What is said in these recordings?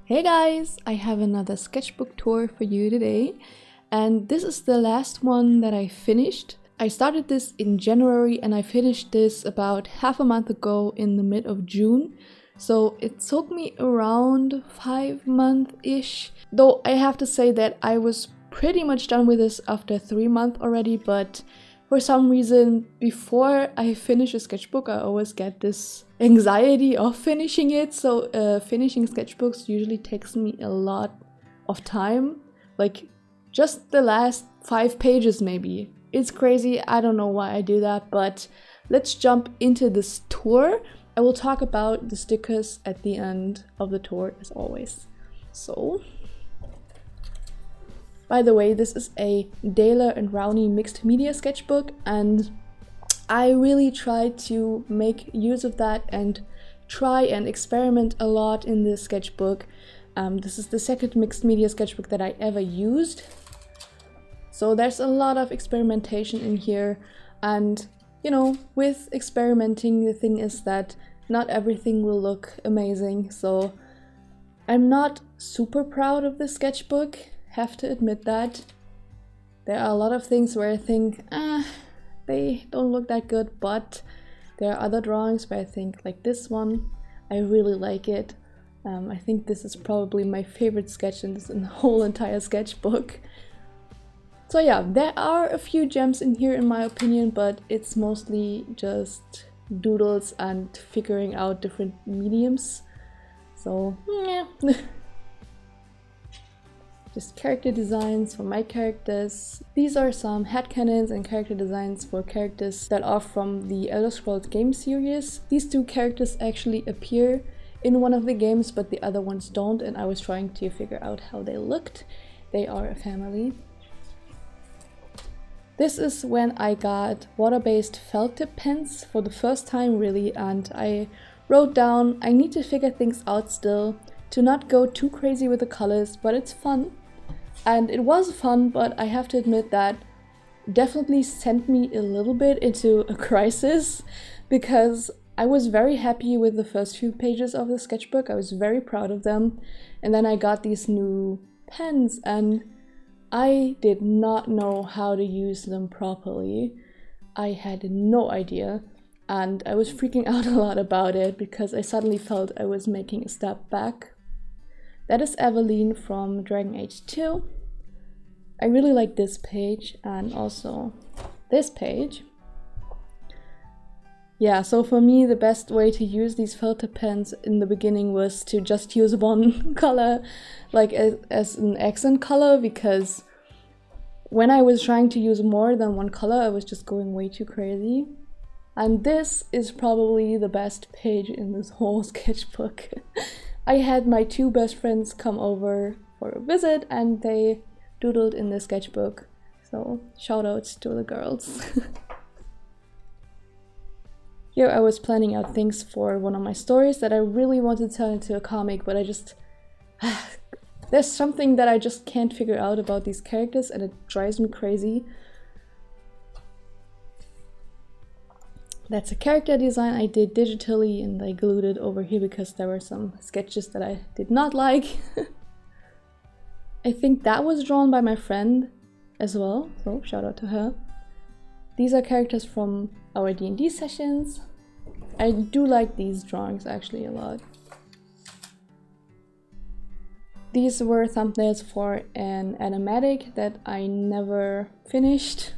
Hey guys, I have another sketchbook tour for you today, and this is the last one that I finished. I started this in January and I finished this about half a month ago in the mid of June, so it took me around 5 months-ish. Though I have to say that I was pretty much done with this after 3 months already, but for some reason, before I finish a sketchbook, I always get this anxiety of finishing it. So finishing sketchbooks usually takes me a lot of time, like just the last 5 pages maybe. It's crazy, I don't know why I do that, but let's jump into this tour. I will talk about the stickers at the end of the tour as always. So, by the way, this is a Daler and Rowney mixed media sketchbook, and I really try to make use of that and try and experiment a lot in this sketchbook. This is the second mixed media sketchbook that I ever used, so there's a lot of experimentation in here. And you know, with experimenting, the thing is that not everything will look amazing, so I'm not super proud of this sketchbook, have to admit that. There are a lot of things where I think, they don't look that good, but there are other drawings where I think, like this one, I really like it. I think this is probably my favorite sketch in this whole entire sketchbook. So yeah, there are a few gems in here in my opinion, but it's mostly just doodles and figuring out different mediums. So yeah. Just character designs for my characters. These are some headcanons and character designs for characters that are from the Elder Scrolls game series. These two characters actually appear in one of the games, but the other ones don't, and I was trying to figure out how they looked. They are a family. This is when I got water-based felt tip pens for the first time really, and I wrote down I need to figure things out still, to not go too crazy with the colors, but it's fun. And it was fun, but I have to admit that definitely sent me a little bit into a crisis, because I was very happy with the first few pages of the sketchbook. I was very proud of them, and then I got these new pens and I did not know how to use them properly. I had no idea, and I was freaking out a lot about it because I suddenly felt I was making a step back. That is Eveline from Dragon Age 2. I really like this page and also this page. Yeah, so for me the best way to use these felt tip pens in the beginning was to just use one color, like as an accent color, because when I was trying to use more than one color I was just going way too crazy. And this is probably the best page in this whole sketchbook. I had my 2 best friends come over for a visit and they doodled in the sketchbook, so shout outs to the girls. Here I was planning out things for one of my stories that I really wanted to turn into a comic, but I just there's something that I just can't figure out about these characters and it drives me crazy. That's a character design I did digitally and I glued it over here because there were some sketches that I did not like. I think that was drawn by my friend as well, so shout out to her. These are characters from our D&D sessions. I do like these drawings actually a lot. These were thumbnails for an animatic that I never finished.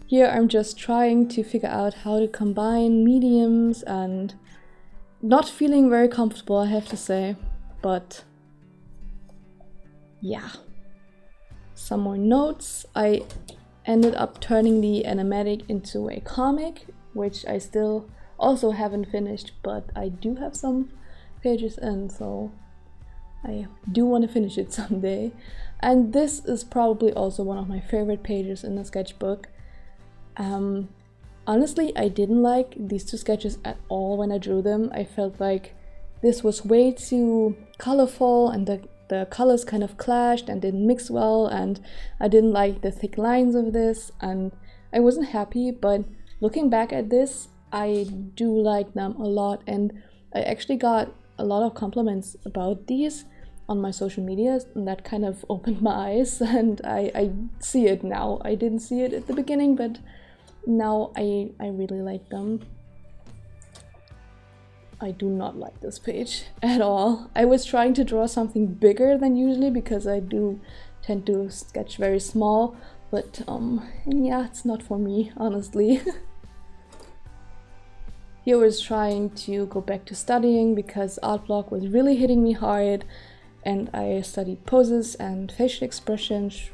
Here I'm just trying to figure out how to combine mediums and not feeling very comfortable, I have to say, but yeah. Some more notes. I ended up turning the animatic into a comic, which I still also haven't finished, but I do have some pages in, so I do want to finish it someday. And this is probably also one of my favorite pages in the sketchbook. Honestly, I didn't like these 2 sketches at all when I drew them. I felt like this was way too colorful and the colors kind of clashed and didn't mix well, and I didn't like the thick lines of this, and I wasn't happy, but looking back at this, I do like them a lot, and I actually got a lot of compliments about these on my social media, and that kind of opened my eyes, and I see it now. I didn't see it at the beginning, but now I really like them. I do not like this page at all. I was trying to draw something bigger than usually because I do tend to sketch very small, but yeah, it's not for me, honestly. Here I was trying to go back to studying because art block was really hitting me hard, and I studied poses and facial expressions,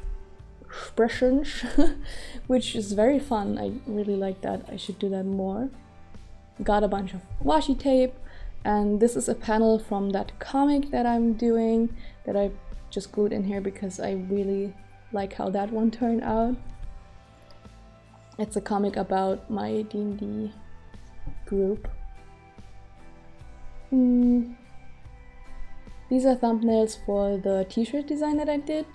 which is very fun. I really like that. I should do that more. Got a bunch of washi tape, and this is a panel from that comic that I'm doing that I just glued in here because I really like how that one turned out. It's a comic about my D&D group. These are thumbnails for the t-shirt design that I did.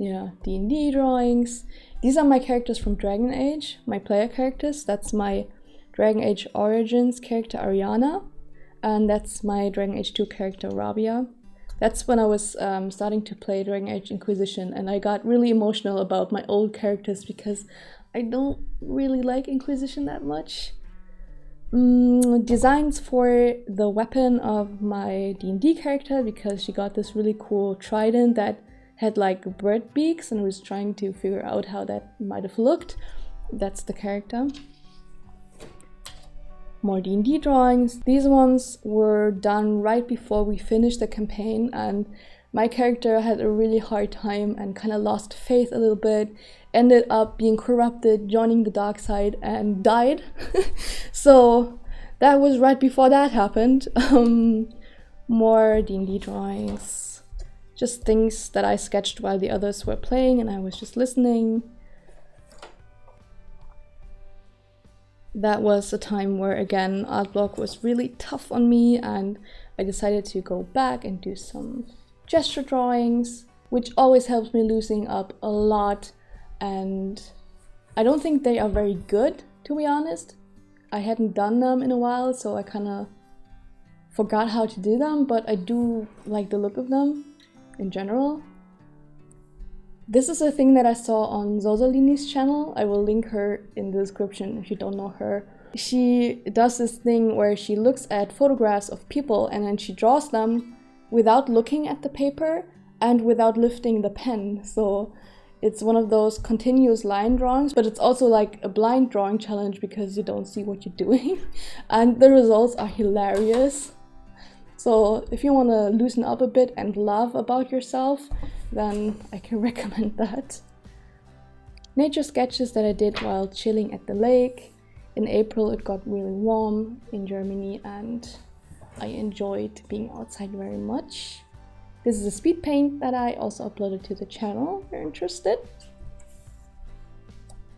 Yeah, D&D drawings. These are my characters from Dragon Age, my player characters. That's my Dragon Age Origins character Ariana, and that's my Dragon Age 2 character Rabia. That's when I was starting to play Dragon Age Inquisition, and I got really emotional about my old characters because I don't really like Inquisition that much. Designs for the weapon of my D&D character, because she got this really cool trident that had like bird beaks, and I was trying to figure out how that might have looked. That's the character. More D&D drawings. These ones were done right before we finished the campaign, and my character had a really hard time and kind of lost faith a little bit, ended up being corrupted, joining the dark side, and died. So that was right before that happened. More D&D drawings. Just things that I sketched while the others were playing and I was just listening. That was a time where, again, art block was really tough on me, and I decided to go back and do some gesture drawings, which always helps me loosen up a lot, and I don't think they are very good, to be honest. I hadn't done them in a while, so I kind of forgot how to do them, but I do like the look of them in general. This is a thing that I saw on Zozalenie's channel. I will link her in the description if you don't know her. She does this thing where she looks at photographs of people and then she draws them without looking at the paper and without lifting the pen. So it's one of those continuous line drawings, but it's also like a blind drawing challenge because you don't see what you're doing. And the results are hilarious. So if you want to loosen up a bit and laugh about yourself, then I can recommend that. Nature sketches that I did while chilling at the lake. In April it got really warm in Germany and I enjoyed being outside very much. This is a speed paint that I also uploaded to the channel if you're interested.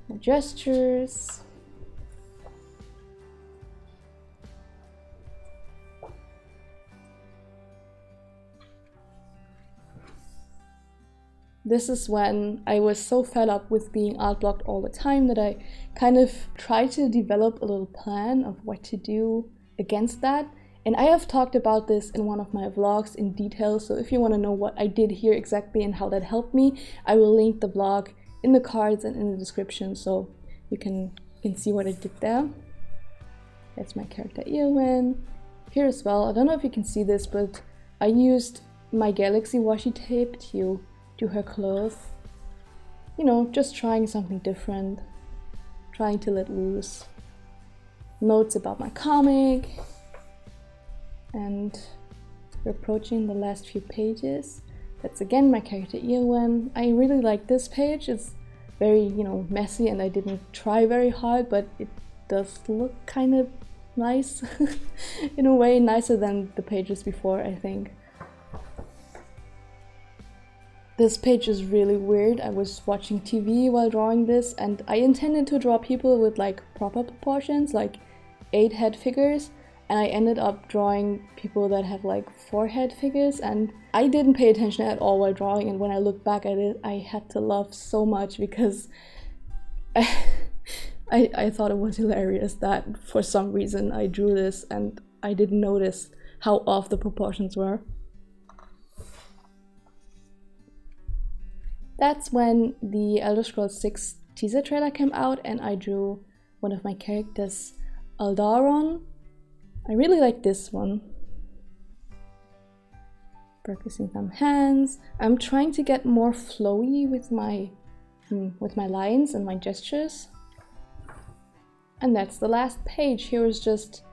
More gestures. This is when I was so fed up with being art blocked all the time that I kind of tried to develop a little plan of what to do against that. And I have talked about this in one of my vlogs in detail, so if you want to know what I did here exactly and how that helped me, I will link the vlog in the cards and in the description so you can see what I did there. That's my character Eowyn. Here as well, I don't know if you can see this, but I used my Galaxy washi tape to do her clothes. You know, just trying something different, trying to let loose. Notes about my comic, and we're approaching the last few pages. That's again my character Eowyn. I really like this page. It's very, you know, messy and I didn't try very hard, but it does look kind of nice in a way, nicer than the pages before, I think. This page is really weird. I was watching TV while drawing this and I intended to draw people with like proper proportions, like 8 head figures, and I ended up drawing people that have like forehead figures, and I didn't pay attention at all while drawing, and when I look back at it, I had to laugh so much because I thought it was hilarious that for some reason I drew this and I didn't notice how off the proportions were. That's when the Elder Scrolls 6 teaser trailer came out, and I drew one of my characters, Aldaron. I really like this one. Practicing some hands. I'm trying to get more flowy with my lines and my gestures. And that's the last page. Here is just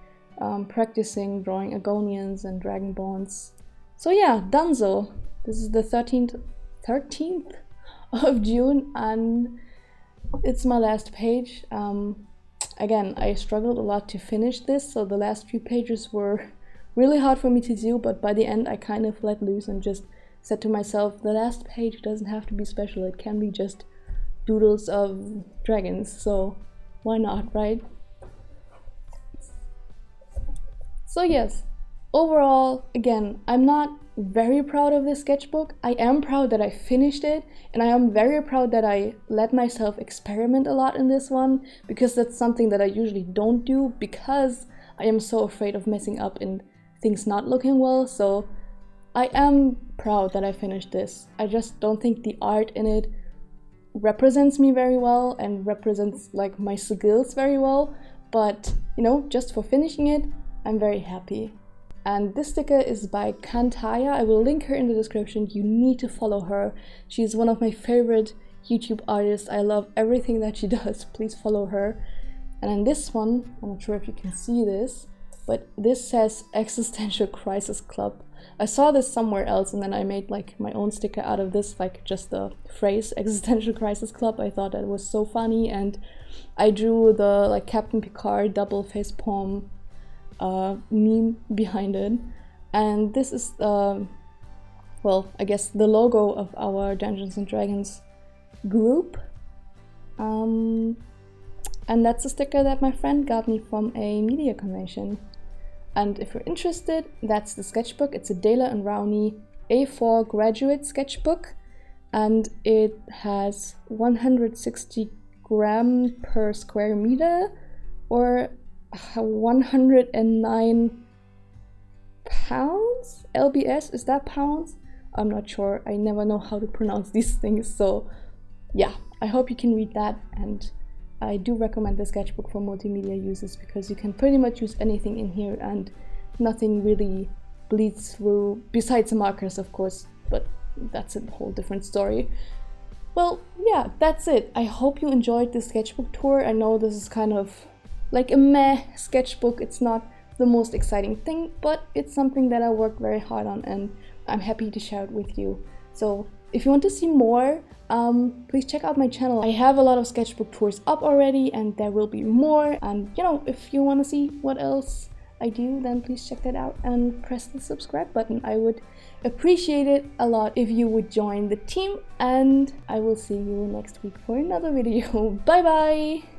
practicing drawing Agonians and Dragonborns. So yeah, donezo. This is the 13th of June, and it's my last page. Again, I struggled a lot to finish this, so the last few pages were really hard for me to do, but by the end I kind of let loose and just said to myself, the last page doesn't have to be special, it can be just doodles of dragons, so why not, right? So yes, overall, again, I'm not very proud of this sketchbook. I am proud that I finished it, and I am very proud that I let myself experiment a lot in this one, because that's something that I usually don't do because I am so afraid of messing up and things not looking well. So I am proud that I finished this. I just don't think the art in it represents me very well and represents like my skills very well, but you know, just for finishing it, I'm very happy. And this sticker is by Taya. I will link her in the description. You need to follow her. She's one of my favorite YouTube artists. I love everything that she does. Please follow her. And then this one, I'm not sure if you can see this, but this says Existential Crisis Club. I saw this somewhere else, and then I made like my own sticker out of this, like just the phrase Existential Crisis Club. I thought that was so funny, and I drew the like Captain Picard double face palm meme behind it, and this is well, I guess the logo of our Dungeons and Dragons group, and that's a sticker that my friend got me from a media convention. And if you're interested, that's the sketchbook. It's a Dale and Rowney A4 graduate sketchbook, and it has 160 gram per square meter, or 109 pounds? LBS, is that pounds? I'm not sure. I never know how to pronounce these things, so yeah, I hope you can read that. And I do recommend the sketchbook for multimedia users because you can pretty much use anything in here and nothing really bleeds through, besides the markers of course, but that's a whole different story. Well, yeah, that's it. I hope you enjoyed this sketchbook tour. I know this is kind of like a meh sketchbook. It's not the most exciting thing, but it's something that I worked very hard on, and I'm happy to share it with you. So if you want to see more, please check out my channel. I have a lot of sketchbook tours up already, and there will be more. And you know, if you want to see what else I do, then please check that out and press the subscribe button. I would appreciate it a lot if you would join the team, and I will see you next week for another video. Bye bye!